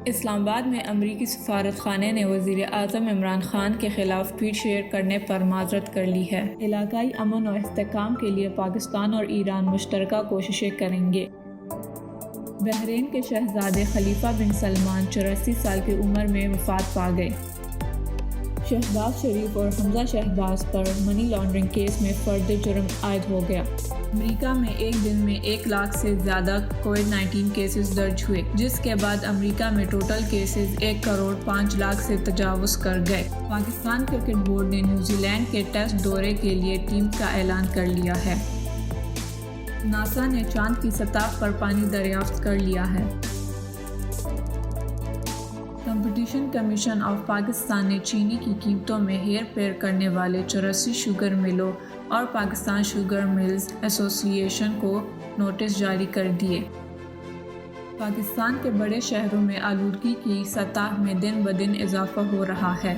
اسلام آباد میں امریکی سفارت خانے نے وزیر اعظم عمران خان کے خلاف ٹویٹ شیئر کرنے پر معذرت کر لی ہے۔ علاقائی امن و استحکام کے لیے پاکستان اور ایران مشترکہ کوششیں کریں گے۔ بحرین کے شہزادے خلیفہ بن سلمان 84 سال کی عمر میں وفات پا گئے۔ شہباز شریف اور حمزہ شہباز پر منی لانڈرنگ کیس میں فرد جرم عائد ہو گیا۔ امریکہ میں ایک دن میں 1 لاکھ سے زیادہ کووڈ-19 کیسز درج ہوئے، جس کے بعد امریکہ میں ٹوٹل کیسز 1 کروڑ 5 لاکھ سے تجاوز کر گئے۔ پاکستان کرکٹ بورڈ نے نیوزی لینڈ کے ٹیسٹ دورے کے لیے ٹیم کا اعلان کر لیا ہے۔ ناسا نے چاند کی سطح پر پانی دریافت کر لیا ہے۔ کمپٹیشن کمیشن آف پاکستان نے چینی کی قیمتوں میں ہیر پھیر کرنے والے 84 شوگر ملوں اور پاکستان شوگر ملز ایسوسی ایشن کو نوٹس جاری کر دیے۔ پاکستان کے بڑے شہروں میں آلودگی کی سطح میں دن بدن اضافہ ہو رہا ہے۔